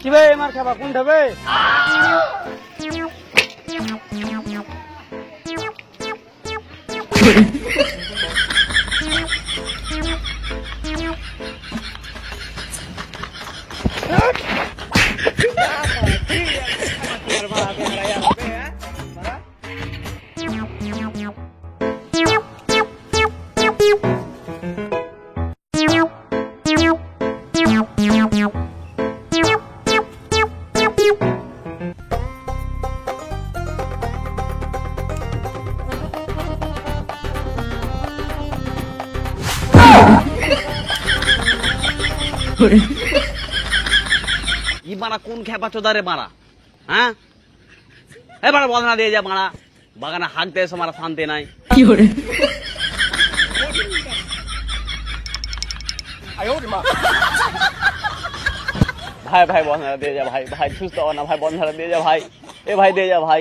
কি ভাই আমার খাবার কোন ঢাবে? ই মারা কোন খেপা চোদারে মারা, হ্যাঁ এবার বদনা দিয়ে যা মারা, বাগানে হাঁকতে এসে মারা শান্তি নাই। কি করে ভাই ভাই বদনা দিয়ে যা ভাই, ভাই সুস্থ হও না ভাই, বদনা দিয়ে যা ভাই, এ ভাই দিয়ে যা ভাই।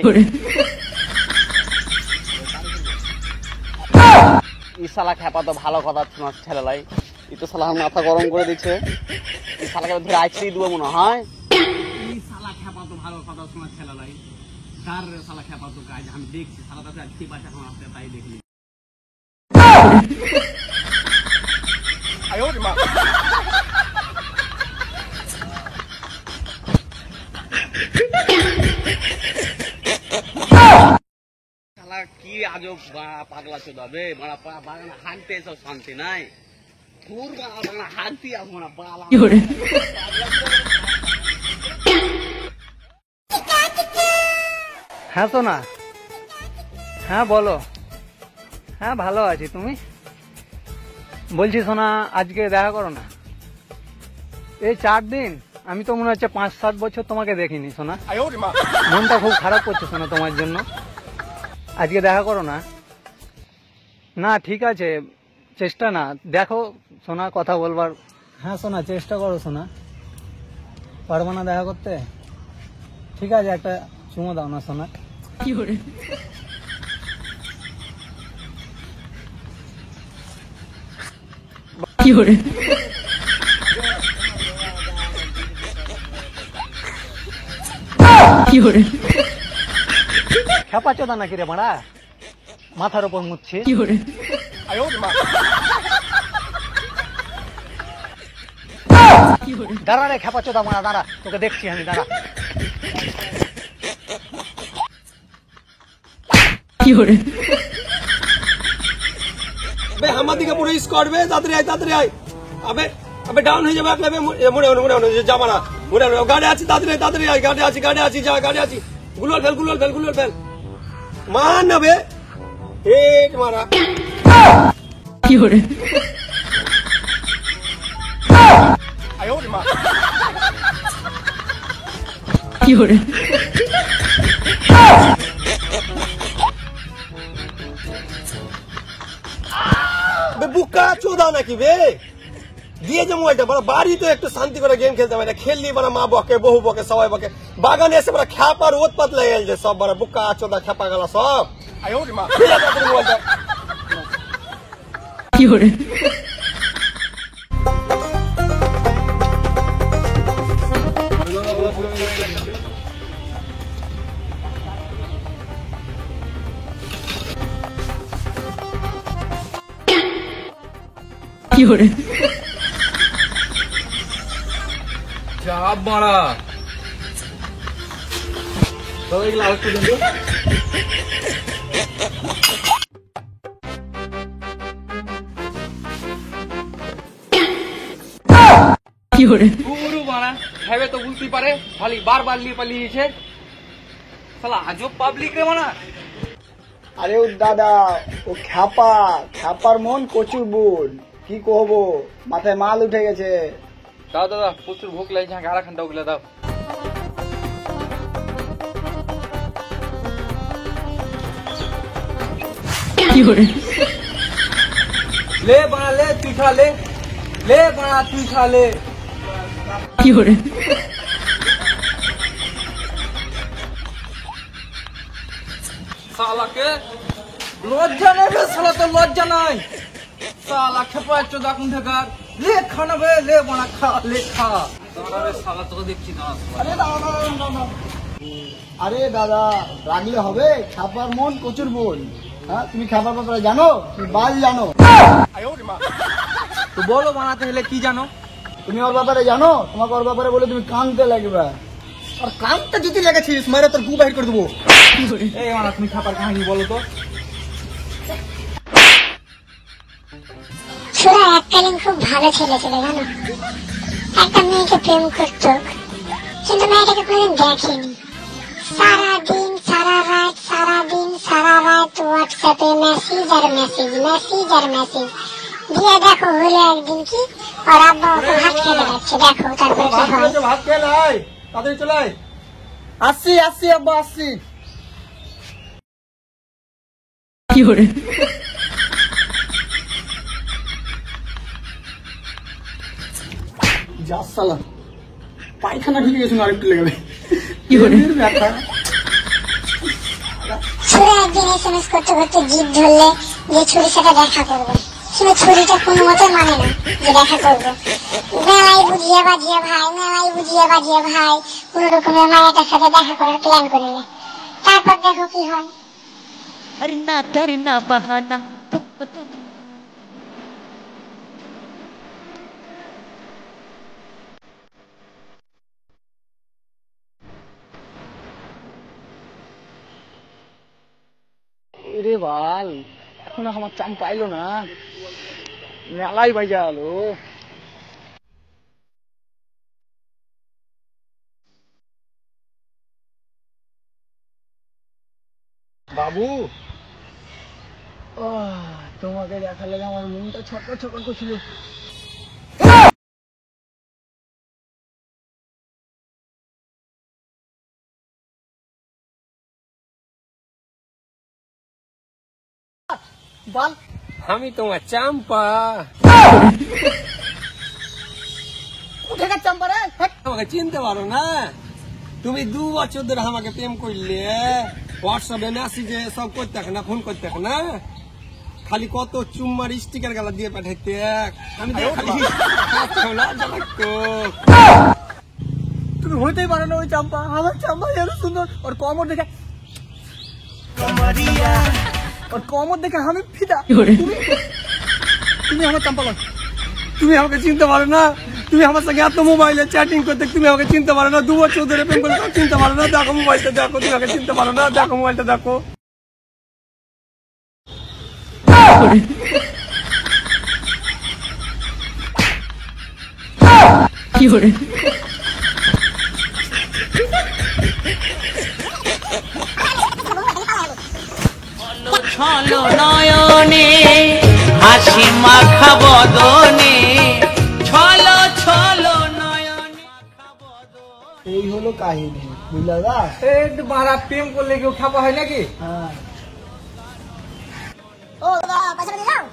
ই শালা খেপা তো ভালো কথা শোনার ছেলে লাই, ই তো শালা মাথা গরম করে দিচ্ছে, ই শালাকে ধরে আইসি দেবো মনে হয়। ই শালা খেপা তো ভালো কথা শোনার ছেলে লাই, কার শালা খেপা তো কাজ আমি দেখছি, শালা তাতে আজকে বাচ্চা এখন আসতে তাই দেখলি। কি আজব পাগলা চোদাবে মারা, বাগানে হাঁটতে এসব শান্তি নাই, হাঁটতে আসবো না। হ্যাঁ সোনা, হ্যাঁ বলো। হ্যাঁ ভালো আছি, তুমি? বলছি সোনা আজকে দেখা করো না। এই 4 দিন আমি তো মনে হচ্ছে 5-7 বছর তোমাকে দেখিনি সোনা। মনটা খুব খারাপ করছে সোনা তোমার জন্য, আজকে দেখা করো না। না ঠিক আছে, চেষ্টা না, দেখো সোনা কথা বলবার। হ্যাঁ সোনা চেষ্টা করো সোনা, পারবো না দেখা করতে? ঠিক আছে একটা চুমো দাও না সোনা। কি করে কি করে কি করে খেপা চোদা নাকি রে মারা, মাথার উপর মুছছে। কি করে দাঁড়া রে খেপা চোদা মারা, দাঁড়া তোকে দেখছি আমি, দাঁড়া। কি করে আমার দিকে পুরো স্কোয়াড বে, তাড়াতাড়ি আয় তাড়াতাড়ি আয়, আবে আবে ডাউন হয়ে যাবে একলা, মনে যাবা না, মনে গাড়ি আছি, তাড়াতাড়ি তাড়াতাড়ি আয়, গাড়ি আছি গাড়ি আছি, যা গাড়ি আছি, গুলোল ফেল গুলোল ফেল গুলোল ফেল, মান না বে হেট মারা। কি করে কি করে বুকা চোদা নাকি বে, দিয়ে যে মোবাইলটা বড় বাড়ি তো একটু শান্তি করে গেম খেলতে পারে, খেললি বড় মা বকে বহু বকে সবাই বকে, বাগানে এসে বড় খ্যাপার উৎপাত লেগে গেছে সব, বড় বুকা চোদা খ্যাপা গেল সব। কি করে কি করে চাপ মারা সবাই লাল পর্যন্ত। কি করে গুরু মারা ভেবে তো বুঝতে পারে, খালি বারবার লিয়ে পালিয়েছে শালা আজব পাবলিক রে মারা। আরে ও দাদা, ও খ্যাপার মন কচুর বুট, কি কহবো, মাথায় মাল উঠে গেছে। দাও দাদা প্রচুর ভোগ লাগছে, গাড়া খানটা ওগুলো দাও। কি করে ले बड़ा ले तू खा ले, ले बड़ा तू खा ले। কি করে साला के लज्जा नहीं, साला तो लज्जा नहीं। সালা খেপা চোদ এখন থাকার লে খানা বে লে বনা খা লে খা সালা তোকে দেখছি না আরে দাদা আরে দাদা রাগলে হবে, খ্যাপার মন কচুর বোন। হ্যাঁ তুমি খ্যাপার ব্যাপারে জানো? তুমি বাল জানো? তো বলো বানাতে হলে কি জানো? তুমি ওর ব্যাপারে জানো? তোমাকে ওর ব্যাপারে বলে তুমি কানতে লাগবে। আর কানতে যদি লেগেছিস মারে তোর গু বাহির করে দেবো। এই মানা তুমি খেপার কাহিনী বলো তো। ছোড়া এককালীন খুব ভালো ছেলে ছিল জানো, একটা মেয়েকে প্রেম করত, কিন্তু মেয়েটাকে কোনোদিন দেখেনি। সারাদিন সারা রাত হোয়াটসঅ্যাপে মেসেজ আর মেসেজ দিয়ে দেখো হলো একদিন কি ওর আব্বা ওকে ভাত খেতে যাচ্ছে, দেখো তারপরে কি হয়। ভাত খেয়ে লাই, তাড়াতাড়ি চলে আয়। আসছি আব্বা আসছি। যা সালা পায়খানা ঢুকে গেছে, আরেকটু লেগে ব্যথা। ছুরি একদিন SMS করতে করতে জিদ ধরলে যে ছুরির সাথে দেখা করবে, কিন্তু ছুরিটা কোনো মতে মানে না যে দেখা করবে। মেলায় বুঝিয়ে বাজিয়ে ভাই কোন রকমের মায়েটার সাথে দেখা করার প্ল্যান করলে, তারপর দেখো কি হয়। करना बहाना রে বাল, এখন আমার চাম পাইলো না, মেলাই বাজা আলো। বাবু তোমাকে দেখা লাগে আমার মনটা ছটফট করছিল। বাল আমি তোমার চাম্পা। কোথাকার চাম্পা রে? আমাকে চিনতে পারো না? তুমি 2 বছর ধরে আমাকে প্রেম করলে, হোয়াটসঅ্যাপে মেসেজে সব করতে না, ফোন করতে না, খালি কত চুম্মার স্টিকার গালা দিয়ে পাঠাইতে। আমি তো খালি লজ্জা লাগতো। তুমি হইতেই পারো না ওই চাম্পা। আমার চাম্পা এত সুন্দর, ওর কমর দেখে আমি ফিদা। তুমি আমার চাম্পা, তুমি আমাকে চিনতে পারো না? তুমি আমার সঙ্গে এত মোবাইলে চ্যাটিং করতে, তুমি আমাকে চিনতে পারো না? 2 বছর ধরে প্রেম করতে চিনতে পারো না? দেখো মোবাইলটা দেখো, তুমি আমাকে চিনতে পারো না? দেখো মোবাইলটা দেখো। ছলো নয়নে হাসি মাখা বদনে ছলো ছলো নয়নে এই হলো কাহিনী, বুঝলা দা? এই বাড়া প্রেম করলে কেউ খেপা হয় নাকি? হ্যাঁ। ও দাদা পয়সা দাও।